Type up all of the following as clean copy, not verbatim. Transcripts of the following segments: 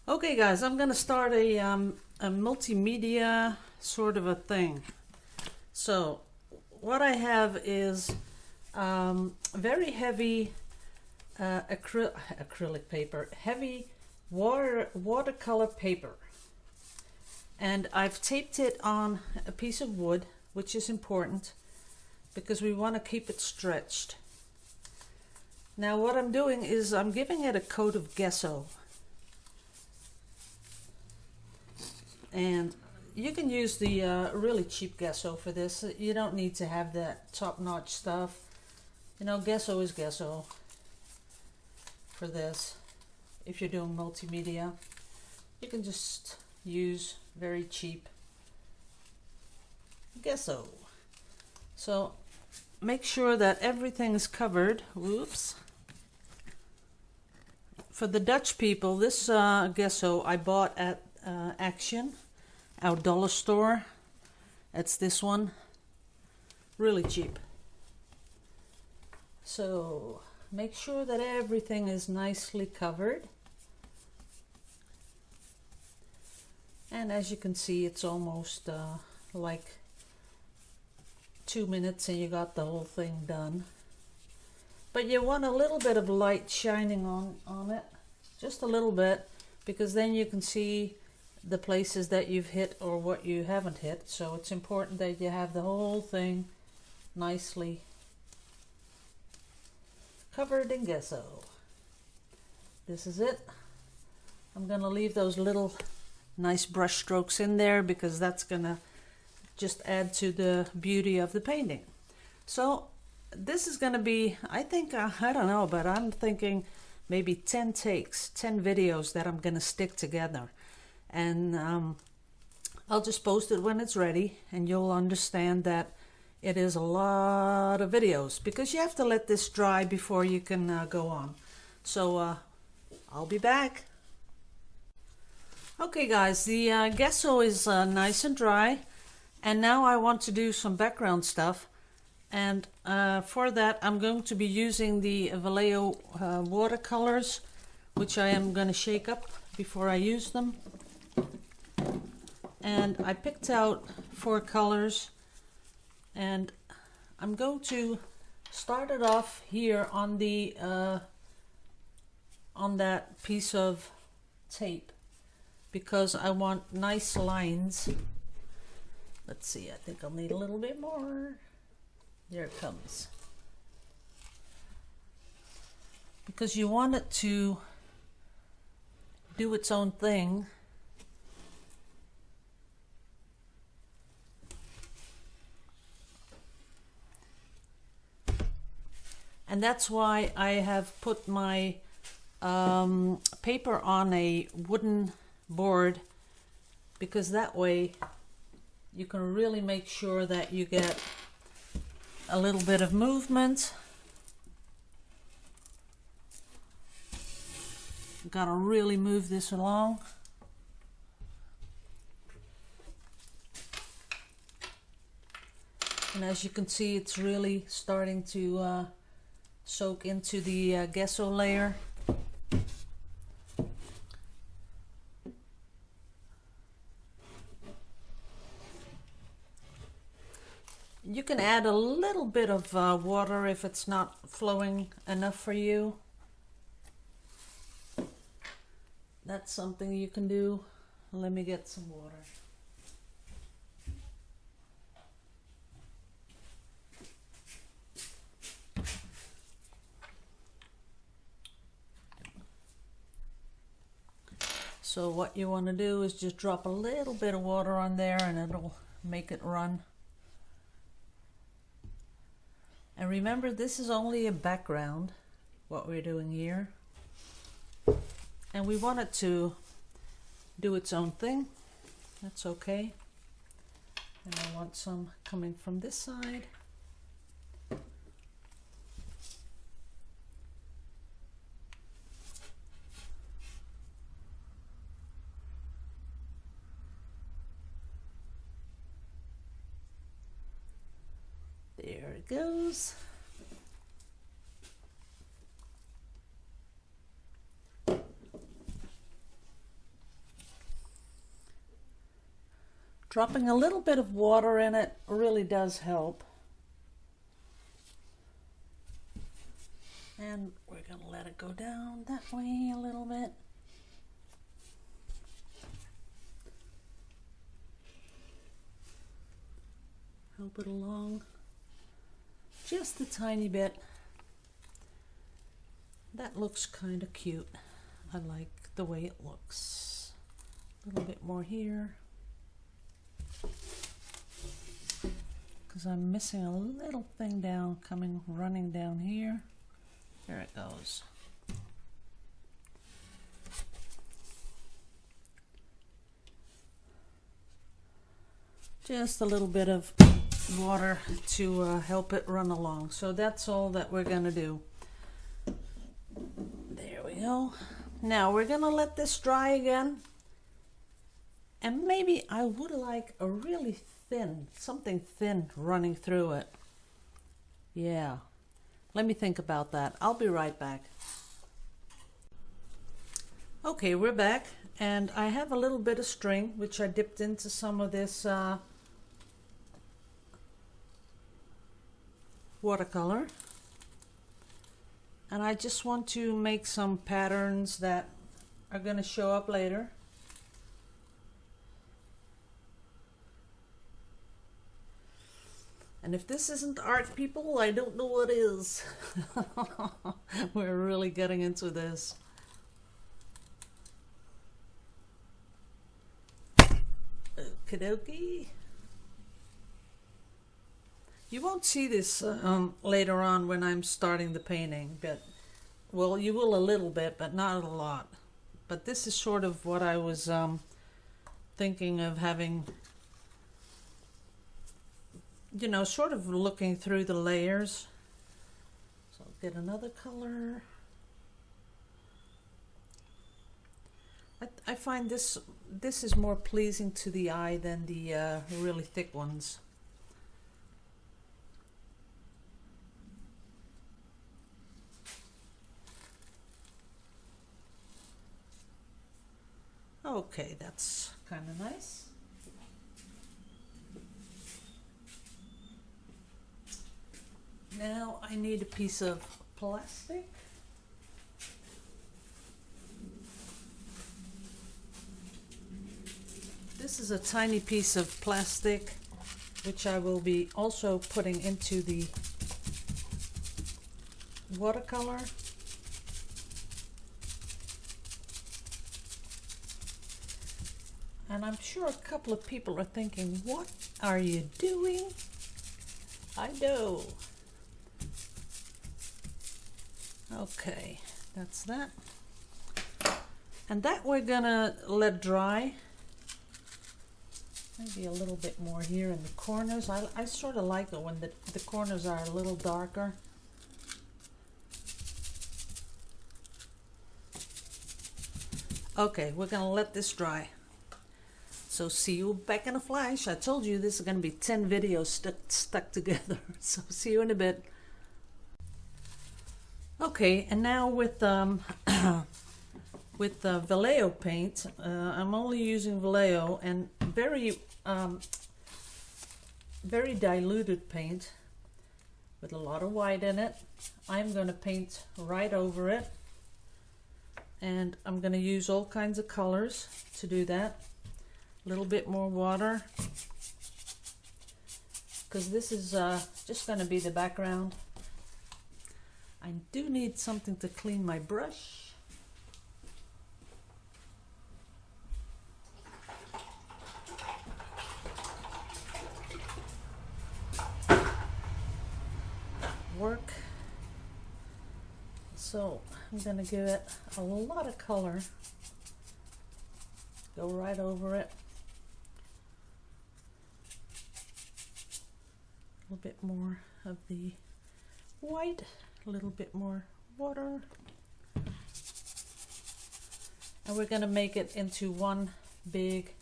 Okay guys, I'm gonna start a multimedia sort of a thing. So what I have is very heavy acrylic paper, heavy watercolor paper. And I've taped it on a piece of wood, which is important because we want to keep it stretched. Now what I'm doing is I'm giving it a coat of gesso. And you can use the really cheap gesso for this. You don't need to have that top-notch stuff. You know, gesso is gesso for this. If you're doing multimedia, you can just use very cheap gesso. So make sure that everything is covered. Whoops. For the Dutch people, this gesso I bought at Action, our dollar store. It's this one, really cheap. So make sure that everything is nicely covered, and as you can see, it's almost like 2 minutes and you got the whole thing done. But you want a little bit of light shining on it, just a little bit, because then you can see the places that you've hit or what you haven't hit. So it's important that you have the whole thing nicely covered in gesso. This is it. I'm gonna leave those little nice brush strokes in there because that's gonna just add to the beauty of the painting. So this is gonna be, I think, I don't know, but I'm thinking maybe 10 takes, 10 videos that I'm gonna stick together. And I'll just post it when it's ready, and you'll understand that it is a lot of videos because you have to let this dry before you can go on. So I'll be back. Okay guys, the gesso is nice and dry, and now I want to do some background stuff. And for that I'm going to be using the Vallejo watercolors, which I am going to shake up before I use them. And I picked out 4 colors, and I'm going to start it off here on the on that piece of tape because I want nice lines. Let's see, I think I'll need a little bit more. There it comes. Because you want it to do its own thing. And that's why I have put my paper on a wooden board, because that way you can really make sure that you get a little bit of movement. Gotta really move this along. And as you can see, it's really starting to soak into the gesso layer. You can add a little bit of water if it's not flowing enough for you. That's something you can do. Let me get some water. So what you want to do is just drop a little bit of water on there and it'll make it run. And remember, this is only a background, what we're doing here. And we want it to do its own thing. That's okay. And I want some coming from this side. There it goes. Dropping a little bit of water in it really does help. And we're going to let it go down that way a little bit. Help it along just a tiny bit. That looks kind of cute. I like the way it looks. A little bit more here. Because I'm missing a little thing down, running down here. There it goes. Just a little bit of water to help it run along. So that's all that we're going to do. There we go. Now we're going to let this dry again. And maybe I would like a really thin, something thin running through it. Yeah. Let me think about that. I'll be right back. Okay, we're back. And I have a little bit of string, which I dipped into some of this watercolor. And I just want to make some patterns that are going to show up later. And if this isn't art, people, I don't know what is. We're really getting into this. Okie dokie. You won't see this later on when I'm starting the painting, but, well, you will a little bit, but not a lot. But this is sort of what I was thinking of having, you know, sort of looking through the layers. So I'll get another color. I find this is more pleasing to the eye than the really thick ones. Okay, that's kind of nice. Now I need a piece of plastic. This is a tiny piece of plastic which I will be also putting into the watercolor. And I'm sure a couple of people are thinking, what are you doing? I know. Okay, that's that. And that we're gonna let dry. Maybe a little bit more here in the corners. I sort of like it when the corners are a little darker. Okay, we're gonna let this dry. So see you back in a flash. I told you this is going to be 10 videos stuck together. So see you in a bit. Okay, and now with Vallejo paint, I'm only using Vallejo and very diluted paint with a lot of white in it. I'm going to paint right over it, and I'm going to use all kinds of colors to do that. A little bit more water, because this is just going to be the background. I do need something to clean my brush. Work. So I'm going to give it a lot of color. Go right over it. A little bit more of the white, a little bit more water, and we're going to make it into one big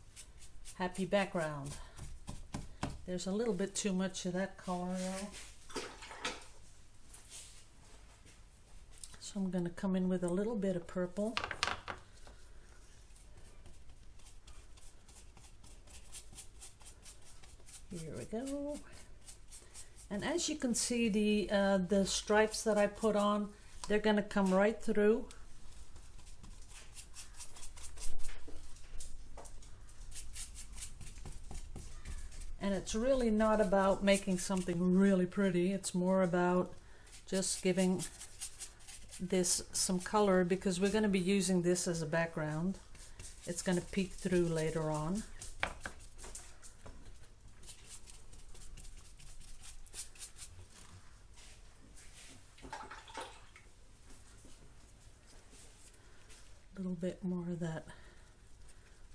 happy background. There's a little bit too much of that color though, so I'm going to come in with a little bit of purple. Here we go. And as you can see, the stripes that I put on, they're going to come right through. And it's really not about making something really pretty. It's more about just giving this some color, because we're going to be using this as a background. It's going to peek through later on. A little bit more of that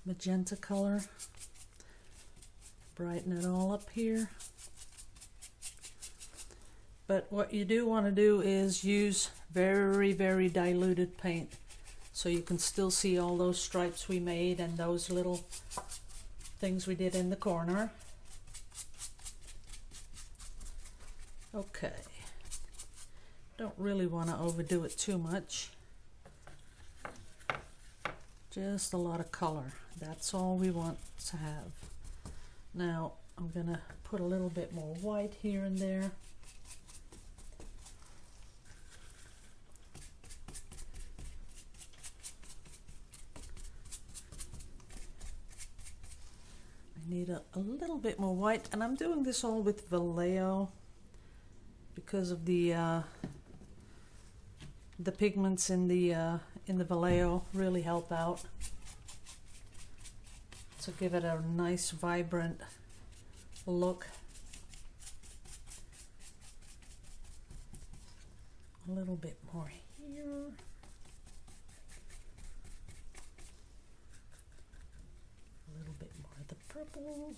magenta color. Brighten it all up here. But what you do want to do is use very, very diluted paint, so you can still see all those stripes we made and those little things we did in the corner. Okay. Don't really want to overdo it too much. Just a lot of color. That's all we want to have. Now I'm going to put a little bit more white here and there. I need a little bit more white, and I'm doing this all with Vallejo because of the pigments in the Vallejo really help out. To give it a nice vibrant look. A little bit more here. A little bit more of the purple.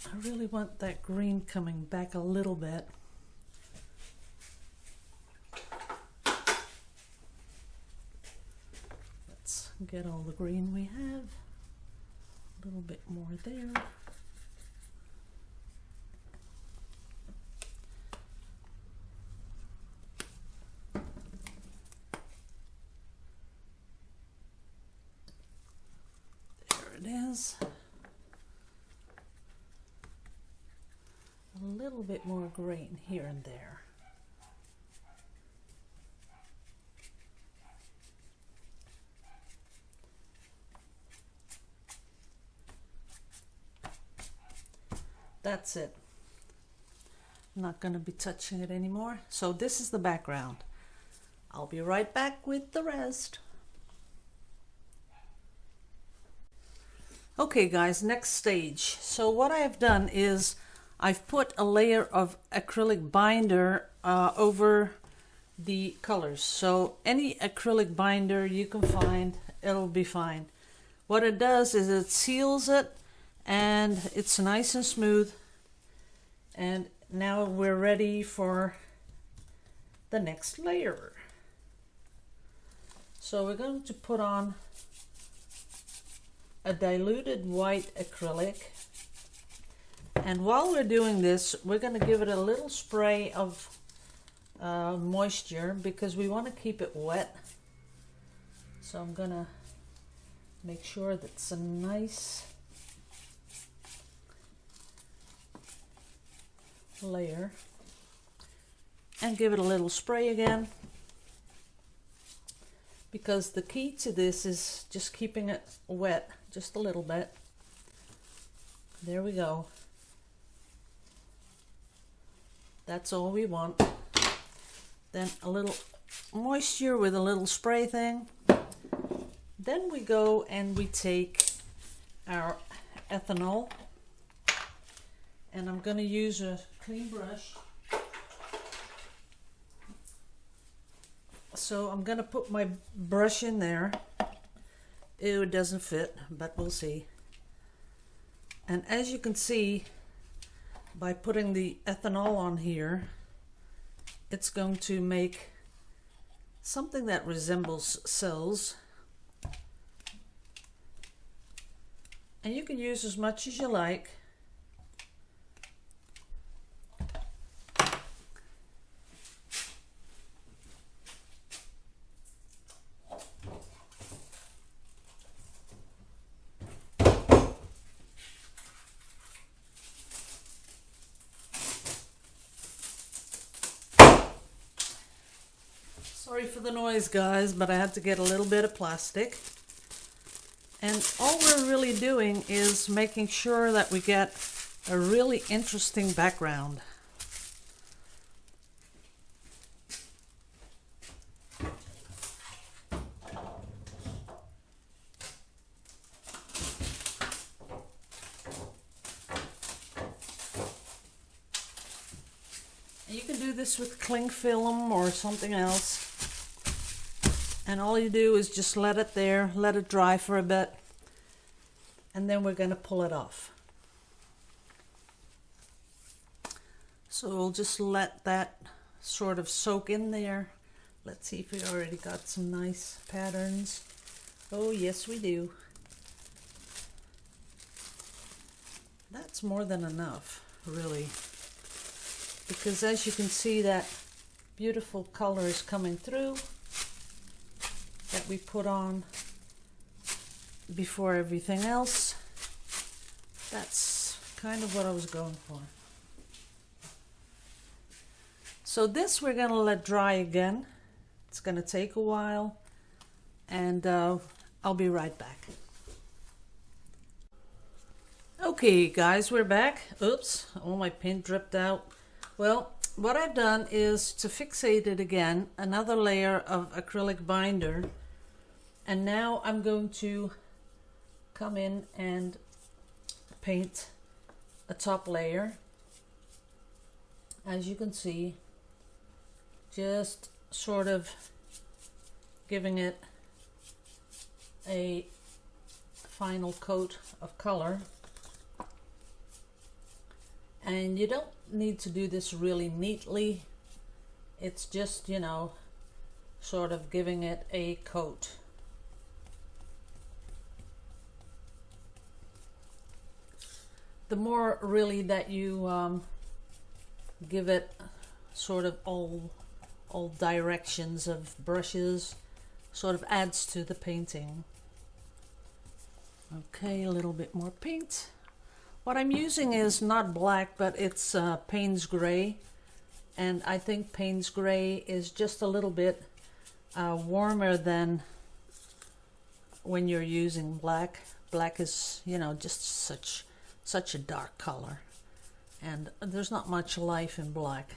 I really want that green coming back a little bit. Get all the green we have. A little bit more there. There it is. A little bit more green here and there. That's it. I'm not going to be touching it anymore. So this is the background. I'll be right back with the rest. Okay guys, next stage. So what I have done is I've put a layer of acrylic binder over the colors. So any acrylic binder you can find, it'll be fine. What it does is it seals it, and it's nice and smooth. And now we're ready for the next layer. So we're going to put on a diluted white acrylic, and while we're doing this, we're going to give it a little spray of moisture, because we want to keep it wet. So I'm going to make sure that's a nice layer, and give it a little spray again, because the key to this is just keeping it wet just a little bit. There we go. That's all we want. Then a little moisture with a little spray thing. Then we go and we take our ethanol, and I'm going to use a clean brush. So I'm going to put my brush in there. Ew, it doesn't fit, but we'll see. And as you can see, by putting the ethanol on here, it's going to make something that resembles cells. And you can use as much as you like. for the noise, guys, but I had to get a little bit of plastic. And all we're really doing is making sure that we get a really interesting background. You can do this with cling film or something else. And all you do is just let it there, let it dry for a bit, and then we're going to pull it off. So we'll just let that sort of soak in there. Let's see if we already got some nice patterns. Oh, yes, we do. That's more than enough, really. Because as you can see, that beautiful color is coming through that we put on before everything else. That's kind of what I was going for. So this we're going to let dry again. It's going to take a while, and I'll be right back. Okay guys, we're back. Oops, all my paint dripped out. Well, what I've done is to fixate it again, another layer of acrylic binder, and now I'm going to come in and paint a top layer. As you can see, just sort of giving it a final coat of color. And you don't need to do this really neatly. It's just, you know, sort of giving it a coat. The more really that you give it sort of all directions of brushes, sort of adds to the painting. Okay, a little bit more paint. What I'm using is not black, but it's Payne's Gray, and I think Payne's Gray is just a little bit warmer than when you're using black. Black is, you know, just such a dark color, and there's not much life in black,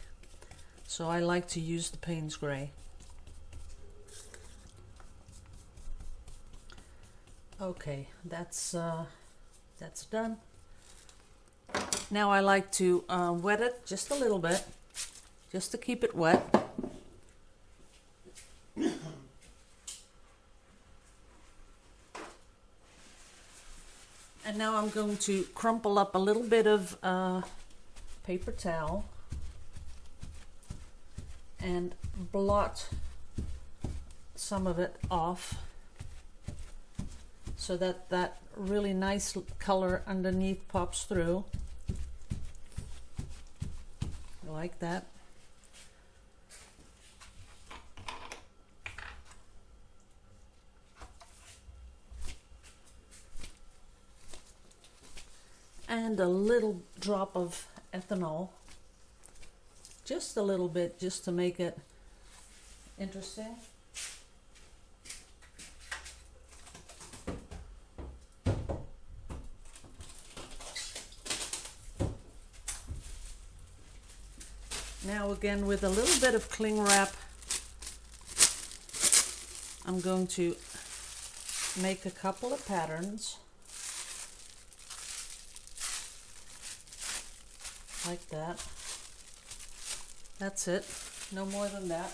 so I like to use the Payne's Gray. Okay, that's done. Now I like to wet it just a little bit, just to keep it wet. And now I'm going to crumple up a little bit of paper towel and blot some of it off so that that really nice color underneath pops through. Like that. And a little drop of ethanol, just a little bit, just to make it interesting. Now again, with a little bit of cling wrap, I'm going to make a couple of patterns like that. That's it, no more than that.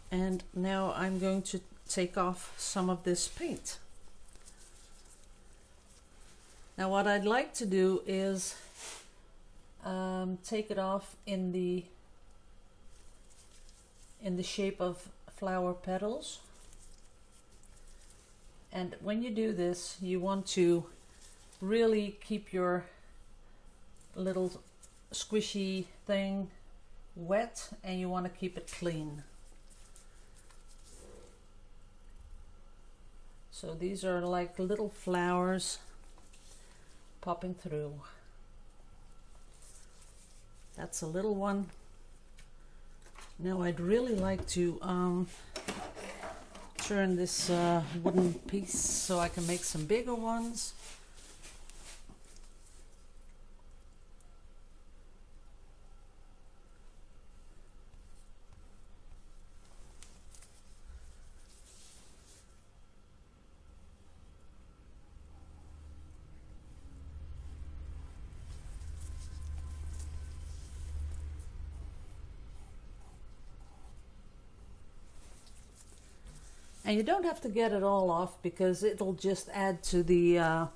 And now I'm going to take off some of this paint. Now what I'd like to do is take it off in the shape of flower petals. And when you do this, you want to really keep your little squishy thing wet, and you want to keep it clean. So these are like little flowers popping through. That's a little one. Now I'd really like to turn this wooden piece so I can make some bigger ones. And you don't have to get it all off because it'll just add to the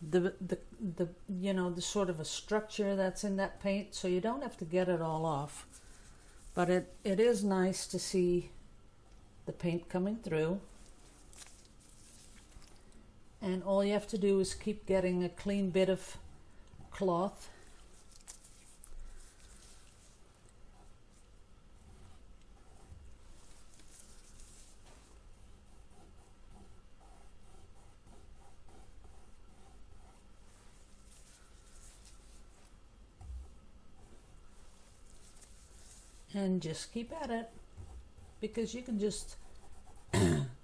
you know, the sort of a structure that's in that paint. So you don't have to get it all off, but it is nice to see the paint coming through. And all you have to do is keep getting a clean bit of cloth. And just keep at it, because you can just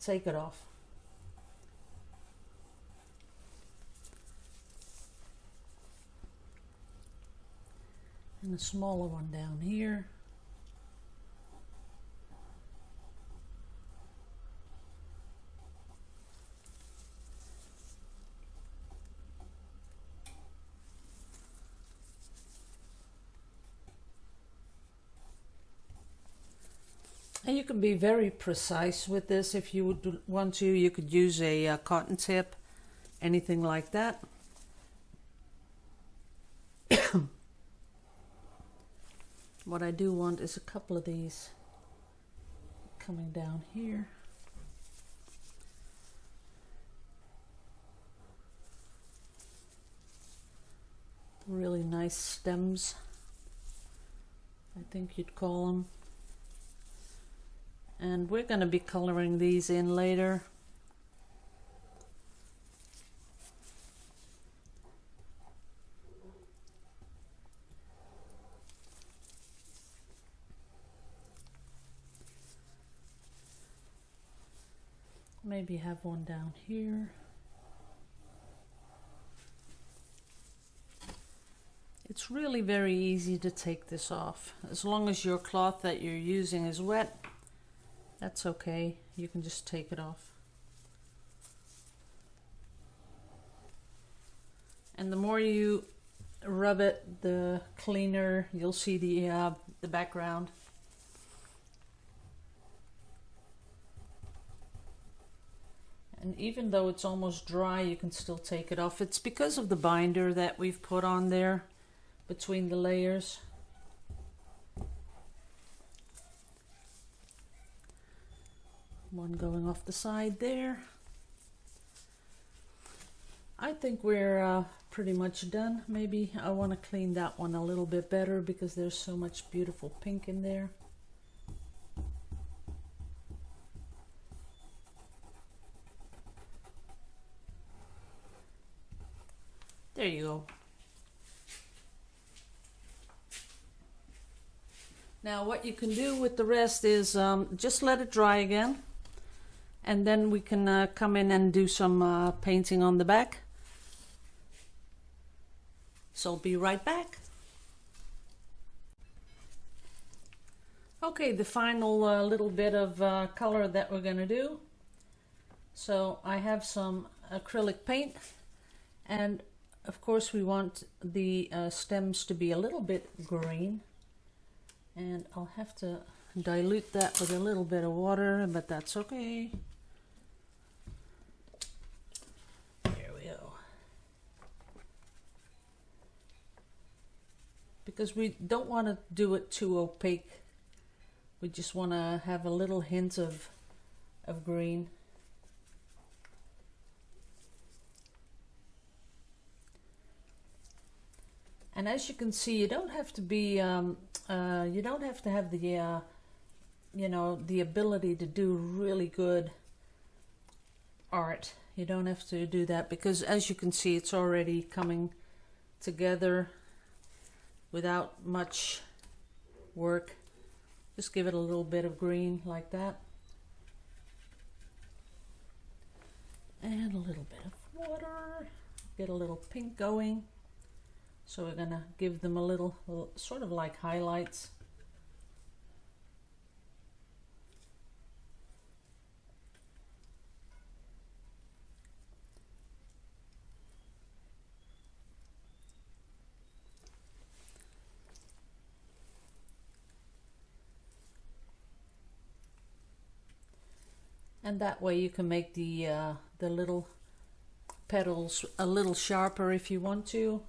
take it off. And a smaller one down here. And you can be very precise with this if you would want to. You could use a cotton tip, anything like that. What I do want is a couple of these coming down here. Really nice stems, I think you'd call them. And we're going to be coloring these in later. Maybe have one down here. It's really very easy to take this off. As long as your cloth that you're using is wet, that's okay. You can just take it off. And the more you rub it, the cleaner you'll see the background. And even though it's almost dry, you can still take it off. It's because of the binder that we've put on there between the layers. One going off the side there. I think we're pretty much done. Maybe I want to clean that one a little bit better because there's so much beautiful pink in there. There you go. Now what you can do with the rest is just let it dry again, and then we can come in and do some painting on the back. So I'll be right back. Okay, the final little bit of color that we're going to do. So I have some acrylic paint, and of course we want the stems to be a little bit green. And I'll have to dilute that with a little bit of water, but that's okay. There we go. Because we don't want to do it too opaque. We just want to have a little hint of green. And as you can see, you don't have to be, you don't have to have the, you know, the ability to do really good art. You don't have to do that because, as you can see, it's already coming together without much work. Just give it a little bit of green like that. And a little bit of water. Get a little pink going. So we're gonna give them a little sort of like highlights. And that way you can make the little petals a little sharper if you want to.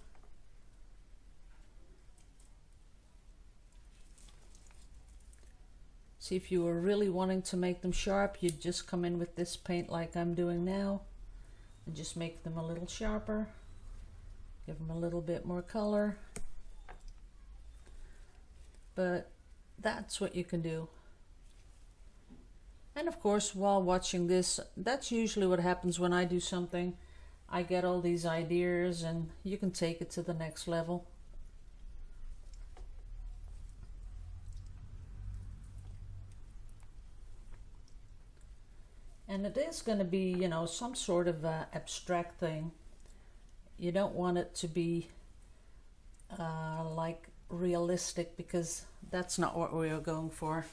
See, if you were really wanting to make them sharp, you'd just come in with this paint like I'm doing now and just make them a little sharper. Give them a little bit more color. But that's what you can do. And of course, while watching this, that's usually what happens when I do something. I get all these ideas and you can take it to the next level. And it is going to be, you know, some sort of abstract thing. You don't want it to be like realistic, because that's not what we are going for.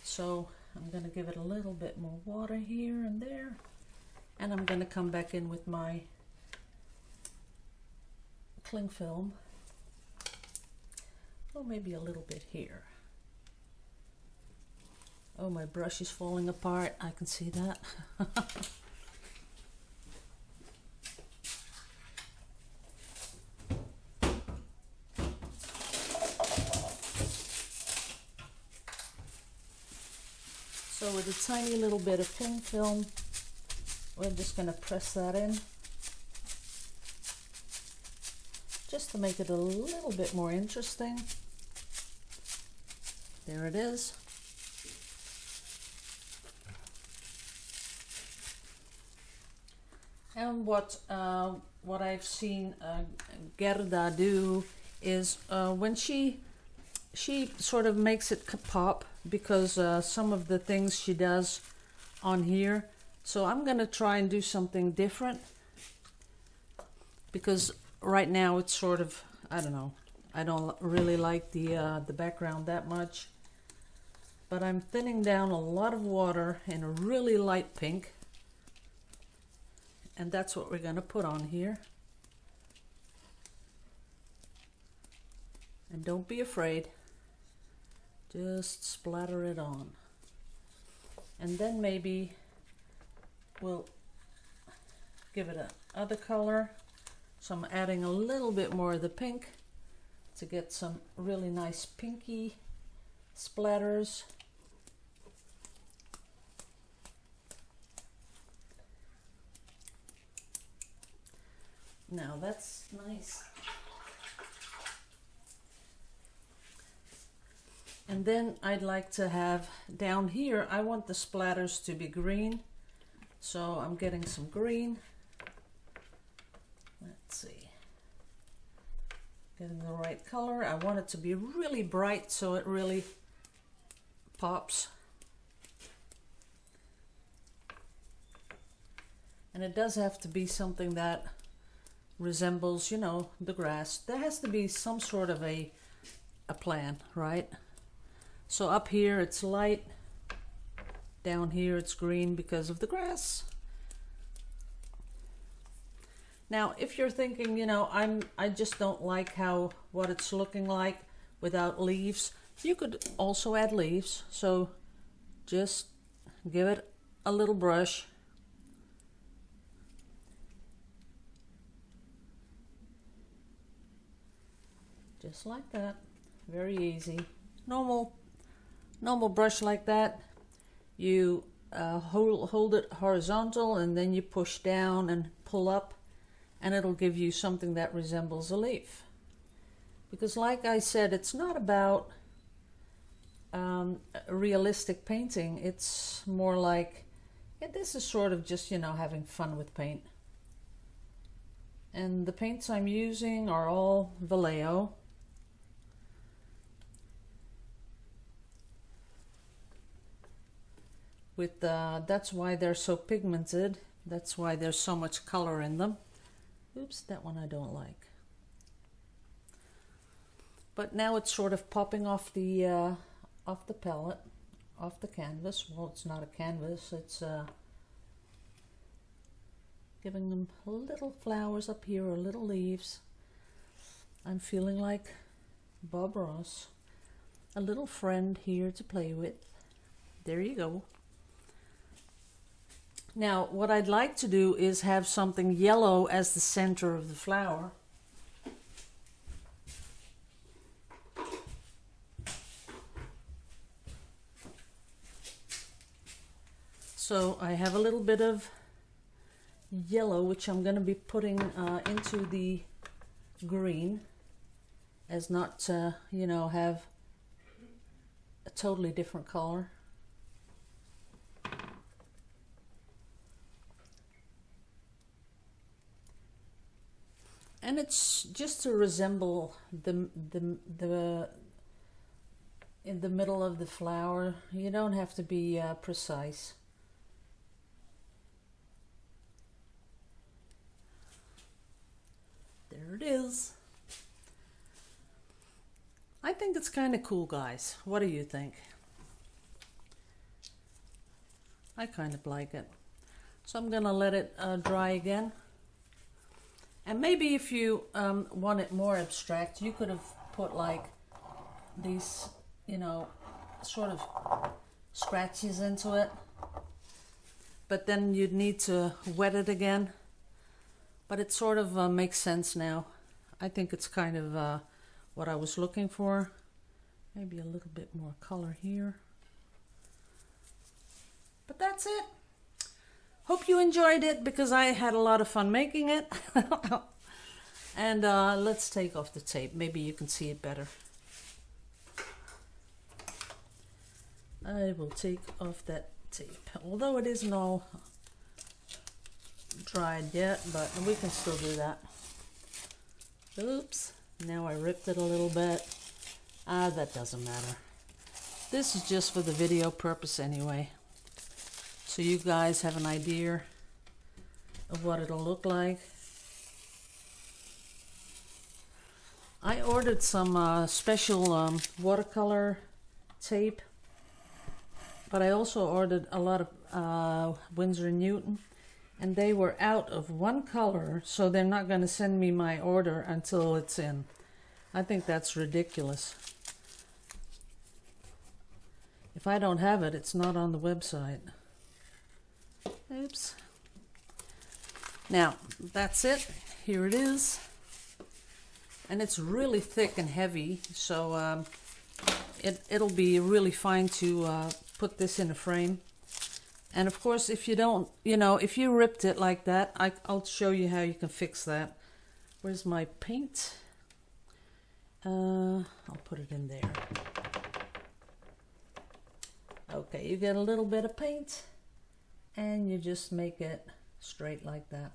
So I'm going to give it a little bit more water here and there, and I'm going to come back in with my cling film. Oh, maybe a little bit here. Oh, my brush is falling apart. I can see that. So with a tiny little bit of cling film, we're just going to press that in, just to make it a little bit more interesting. There it is. And what I've seen Gerda do is when she sort of makes it pop, because some of the things she does on here. So I'm going to try and do something different, because right now it's sort of, I don't know, I don't really like the background that much. But I'm thinning down a lot of water in a really light pink. And that's what we're going to put on here. And don't be afraid. Just splatter it on. And then maybe we'll give it another color. So I'm adding a little bit more of the pink to get some really nice pinky splatters. Now that's nice. And then I'd like to have down here, I want the splatters to be green. So I'm getting some green. Let's see. Getting the right color. I want it to be really bright so it really pops. And it does have to be something that resembles, you know, the grass. There has to be some sort of a plan, right? So up here it's light, down here it's green because of the grass. Now if you're thinking, you know, I just don't like what it's looking like without leaves, you could also add leaves. So just give it a little brush. Just like that. Very easy. Normal brush like that. You hold it horizontal and then you push down and pull up, and it'll give you something that resembles a leaf. Because like I said, it's not about realistic painting. It's more like, this is sort of just, you know, having fun with paint. And the paints I'm using are all Vallejo. with that's why they're so pigmented. That's why there's so much color in them. Oops, that one I don't like. But now it's sort of popping off the palette, off the canvas. Well, it's not a canvas, it's giving them little flowers up here or little leaves. I'm feeling like Bob Ross, a little friend here to play with. There you go. Now, what I'd like to do is have something yellow as the center of the flower. So I have a little bit of yellow, which I'm going to be putting into the green, as not to, you know, have a totally different color. And it's just to resemble the in the middle of the flower. You don't have to be precise. There it is. I think it's kind of cool, guys. What do you think? I kind of like it. So I'm gonna let it dry again. And maybe if you want it more abstract, you could have put like these, you know, sort of scratches into it. But then you'd need to wet it again. But it sort of makes sense now. I think it's kind of what I was looking for. Maybe a little bit more color here. But that's it. Hope you enjoyed it, because I had a lot of fun making it. And let's take off the tape. Maybe you can see it better. I will take off that tape. Although it isn't all dried yet, but we can still do that. Oops. Now I ripped it a little bit. That doesn't matter. This is just for the video purpose anyway. So you guys have an idea of what it'll look like. I ordered some special watercolor tape, but I also ordered a lot of Winsor & Newton, and they were out of one color, so they're not going to send me my order until it's in. I think that's ridiculous. If I don't have it, it's not on the website. Oops. Now, that's it. Here it is. And it's really thick and heavy, so it'll be really fine to put this in a frame. And of course, if you don't, you know, if you ripped it like that, I'll show you how you can fix that. Where's my paint? I'll put it in there. Okay, you get a little bit of paint, and you just make it straight like that.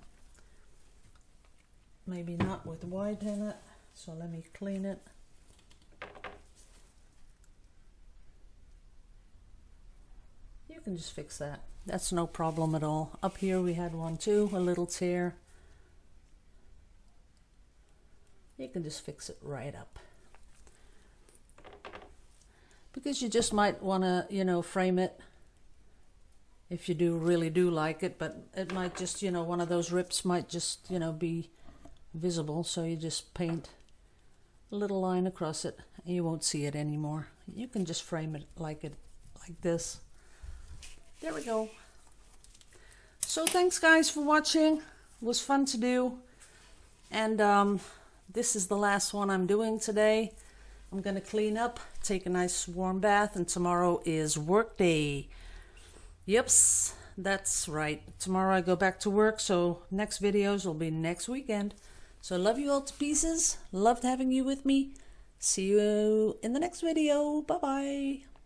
Maybe not with white in it, so let me clean it. You can just fix that. That's no problem at all. Up here we had one too, a little tear. You can just fix it right up. Because you just might want to, you know, frame it if you really do like it, but it might just, you know, one of those rips might just, you know, be visible, so you just paint a little line across it and you won't see it anymore. You can just frame it like this. There we go. So thanks guys for watching. It was fun to do, and this is the last one I'm doing today. I'm gonna clean up, take a nice warm bath, and tomorrow is work day. Yeps, that's right. Tomorrow I go back to work, so next videos will be next weekend. So love you all to pieces. Loved having you with me. See you in the next video. Bye bye.